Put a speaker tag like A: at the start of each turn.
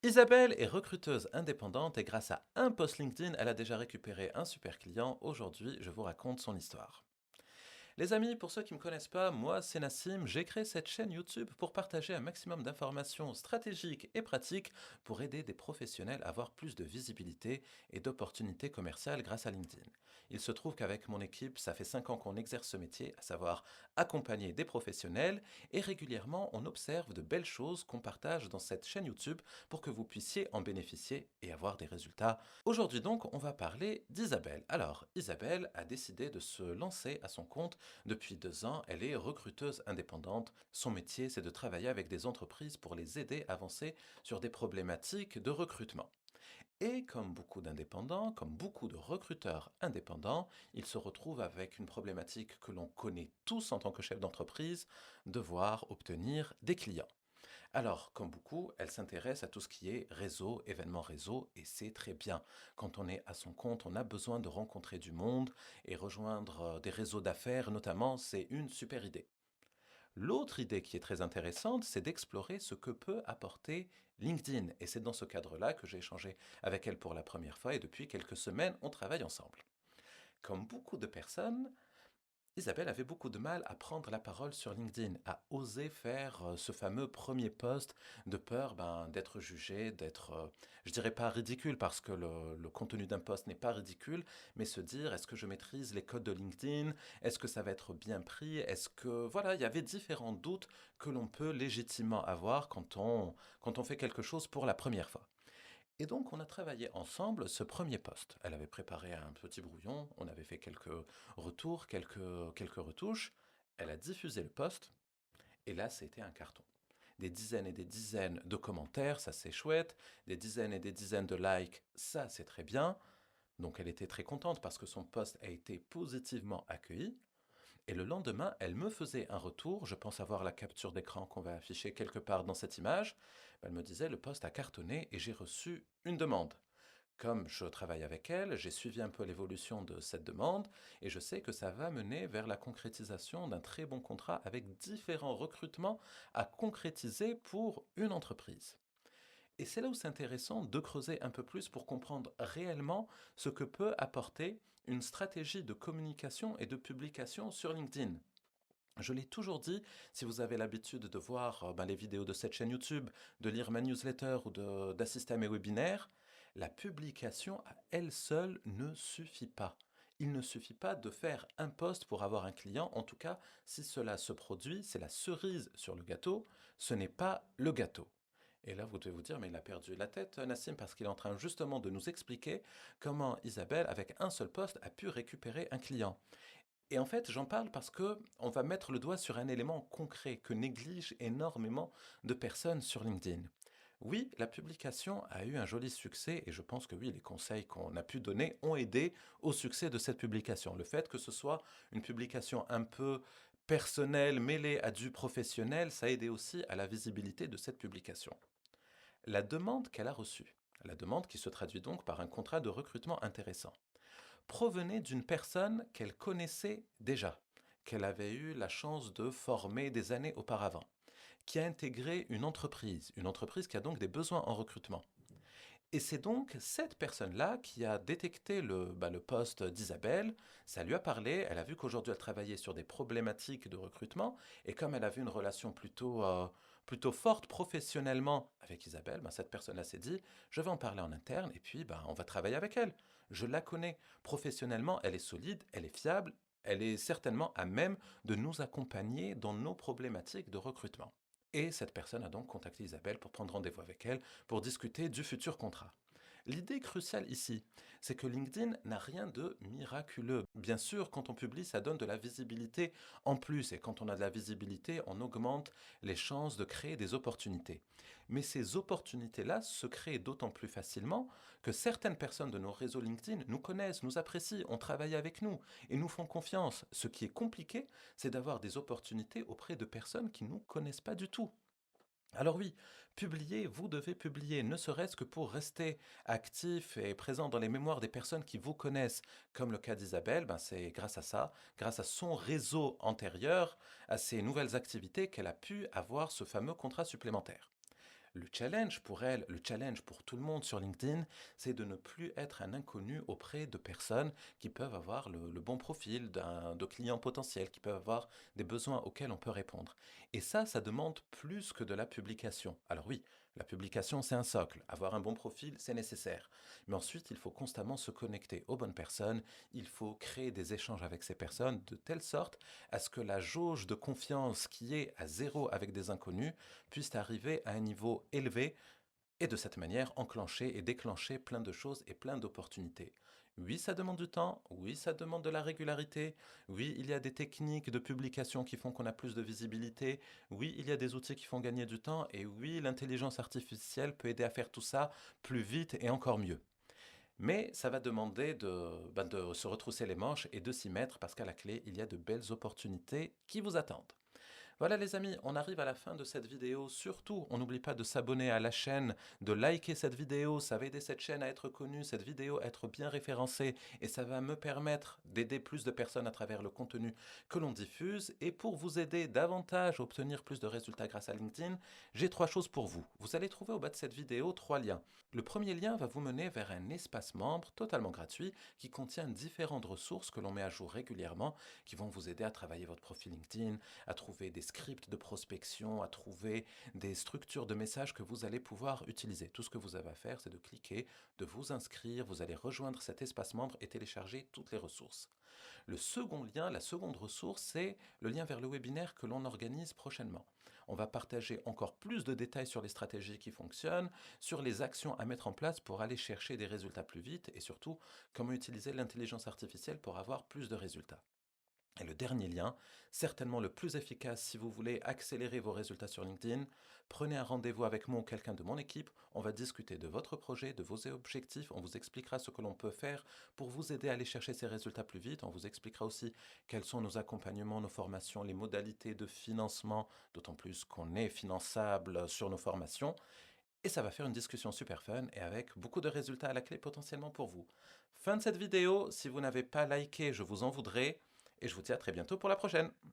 A: Isabelle est recruteuse indépendante et grâce à un post LinkedIn, elle a déjà récupéré un super client. Aujourd'hui, je vous raconte son histoire. Les amis, pour ceux qui ne me connaissent pas, moi c'est Nassim, j'ai créé cette chaîne YouTube pour partager un maximum d'informations stratégiques et pratiques pour aider des professionnels à avoir plus de visibilité et d'opportunités commerciales grâce à LinkedIn. Il se trouve qu'avec mon équipe, ça fait 5 ans qu'on exerce ce métier, à savoir accompagner des professionnels, et régulièrement on observe de belles choses qu'on partage dans cette chaîne YouTube pour que vous puissiez en bénéficier et avoir des résultats. Aujourd'hui donc, on va parler d'Isabelle. Alors, Isabelle a décidé de se lancer à son compte depuis 2 ans. Elle est recruteuse indépendante. Son métier, c'est de travailler avec des entreprises pour les aider à avancer sur des problématiques de recrutement. Et comme beaucoup d'indépendants, comme beaucoup de recruteurs indépendants, il se retrouve avec une problématique que l'on connaît tous en tant que chef d'entreprise, devoir obtenir des clients. Alors, comme beaucoup, elle s'intéresse à tout ce qui est réseau, événements réseau, et c'est très bien. Quand on est à son compte, on a besoin de rencontrer du monde et rejoindre des réseaux d'affaires, notamment, c'est une super idée. L'autre idée qui est très intéressante, c'est d'explorer ce que peut apporter LinkedIn. Et c'est dans ce cadre-là que j'ai échangé avec elle pour la première fois et depuis quelques semaines, on travaille ensemble. Comme beaucoup de personnes, Isabelle avait beaucoup de mal à prendre la parole sur LinkedIn, à oser faire ce fameux premier post de peur d'être jugé, d'être, je dirais pas ridicule parce que le contenu d'un post n'est pas ridicule, mais se dire est-ce que je maîtrise les codes de LinkedIn, est-ce que ça va être bien pris, est-ce que voilà, il y avait différents doutes que l'on peut légitimement avoir quand on fait quelque chose pour la première fois. Et donc, on a travaillé ensemble ce premier poste. Elle avait préparé un petit brouillon, on avait fait quelques retours, quelques retouches. Elle a diffusé le poste, et là, c'était un carton. Des dizaines et des dizaines de commentaires, ça c'est chouette. Des dizaines et des dizaines de likes, ça c'est très bien. Donc, elle était très contente parce que son poste a été positivement accueilli. Et le lendemain, elle me faisait un retour, je pense avoir la capture d'écran qu'on va afficher quelque part dans cette image. Elle me disait le poste a cartonné et j'ai reçu une demande. Comme je travaille avec elle, j'ai suivi un peu l'évolution de cette demande et je sais que ça va mener vers la concrétisation d'un très bon contrat avec différents recrutements à concrétiser pour une entreprise. Et c'est là où c'est intéressant de creuser un peu plus pour comprendre réellement ce que peut apporter une stratégie de communication et de publication sur LinkedIn. Je l'ai toujours dit, si vous avez l'habitude de voir les vidéos de cette chaîne YouTube, de lire ma newsletter ou d'assister à mes webinaires, la publication à elle seule ne suffit pas. Il ne suffit pas de faire un post pour avoir un client. En tout cas, si cela se produit, c'est la cerise sur le gâteau, ce n'est pas le gâteau. Et là, vous devez vous dire, mais il a perdu la tête, Nassim, parce qu'il est en train justement de nous expliquer comment Isabelle, avec un seul poste, a pu récupérer un client. Et en fait, j'en parle parce que on va mettre le doigt sur un élément concret que négligent énormément de personnes sur LinkedIn. Oui, la publication a eu un joli succès et je pense que oui, les conseils qu'on a pu donner ont aidé au succès de cette publication. Le fait que ce soit une publication un peu personnelle mêlée à du professionnel, ça a aidé aussi à la visibilité de cette publication. La demande qu'elle a reçue, la demande qui se traduit donc par un contrat de recrutement intéressant, provenait d'une personne qu'elle connaissait déjà, qu'elle avait eu la chance de former des années auparavant, qui a intégré une entreprise qui a donc des besoins en recrutement. Et c'est donc cette personne-là qui a détecté le poste d'Isabelle, ça lui a parlé, elle a vu qu'aujourd'hui elle travaillait sur des problématiques de recrutement, et comme elle avait une relation plutôt forte professionnellement avec Isabelle, cette personne-là s'est dit, je vais en parler en interne, et puis on va travailler avec elle. Je la connais professionnellement, elle est solide, elle est fiable, elle est certainement à même de nous accompagner dans nos problématiques de recrutement. Et cette personne a donc contacté Isabelle pour prendre rendez-vous avec elle pour discuter du futur contrat. L'idée cruciale ici, c'est que LinkedIn n'a rien de miraculeux. Bien sûr, quand on publie, ça donne de la visibilité en plus, et quand on a de la visibilité, on augmente les chances de créer des opportunités. Mais ces opportunités-là se créent d'autant plus facilement que certaines personnes de nos réseaux LinkedIn nous connaissent, nous apprécient, ont travaillé avec nous et nous font confiance. Ce qui est compliqué, c'est d'avoir des opportunités auprès de personnes qui ne nous connaissent pas du tout. Alors oui, publier, vous devez publier, ne serait-ce que pour rester actif et présent dans les mémoires des personnes qui vous connaissent, comme le cas d'Isabelle, c'est grâce à ça, grâce à son réseau antérieur, à ses nouvelles activités qu'elle a pu avoir ce fameux contrat supplémentaire. Le challenge pour elle, le challenge pour tout le monde sur LinkedIn, c'est de ne plus être un inconnu auprès de personnes qui peuvent avoir le bon profil de clients potentiels, qui peuvent avoir des besoins auxquels on peut répondre. Et ça demande plus que de la publication. Alors oui, la publication, c'est un socle. Avoir un bon profil, c'est nécessaire. Mais ensuite, il faut constamment se connecter aux bonnes personnes. Il faut créer des échanges avec ces personnes de telle sorte à ce que la jauge de confiance qui est à zéro avec des inconnus puisse arriver à un niveau élevé et de cette manière enclencher et déclencher plein de choses et plein d'opportunités. Oui, ça demande du temps, oui, ça demande de la régularité, oui, il y a des techniques de publication qui font qu'on a plus de visibilité, oui, il y a des outils qui font gagner du temps, et oui, l'intelligence artificielle peut aider à faire tout ça plus vite et encore mieux. Mais ça va demander de se retrousser les manches et de s'y mettre parce qu'à la clé, il y a de belles opportunités qui vous attendent. Voilà les amis, on arrive à la fin de cette vidéo. Surtout, on n'oublie pas de s'abonner à la chaîne, de liker cette vidéo, ça va aider cette chaîne à être connue, cette vidéo à être bien référencée et ça va me permettre d'aider plus de personnes à travers le contenu que l'on diffuse. Et pour vous aider davantage à obtenir plus de résultats grâce à LinkedIn, j'ai 3 choses pour vous. Vous allez trouver au bas de cette vidéo 3 liens. Le premier lien va vous mener vers un espace membre totalement gratuit qui contient différentes ressources que l'on met à jour régulièrement qui vont vous aider à travailler votre profil LinkedIn, à trouver des scripts de prospection, à trouver des structures de messages que vous allez pouvoir utiliser. Tout ce que vous avez à faire, c'est de cliquer, de vous inscrire, vous allez rejoindre cet espace membre et télécharger toutes les ressources. Le second lien, la seconde ressource, c'est le lien vers le webinaire que l'on organise prochainement. On va partager encore plus de détails sur les stratégies qui fonctionnent, sur les actions à mettre en place pour aller chercher des résultats plus vite et surtout comment utiliser l'intelligence artificielle pour avoir plus de résultats. Et le dernier lien, certainement le plus efficace si vous voulez accélérer vos résultats sur LinkedIn, prenez un rendez-vous avec moi ou quelqu'un de mon équipe, on va discuter de votre projet, de vos objectifs, on vous expliquera ce que l'on peut faire pour vous aider à aller chercher ces résultats plus vite, on vous expliquera aussi quels sont nos accompagnements, nos formations, les modalités de financement, d'autant plus qu'on est finançable sur nos formations, et ça va faire une discussion super fun et avec beaucoup de résultats à la clé potentiellement pour vous. Fin de cette vidéo, si vous n'avez pas liké, je vous en voudrais, et je vous dis à très bientôt pour la prochaine.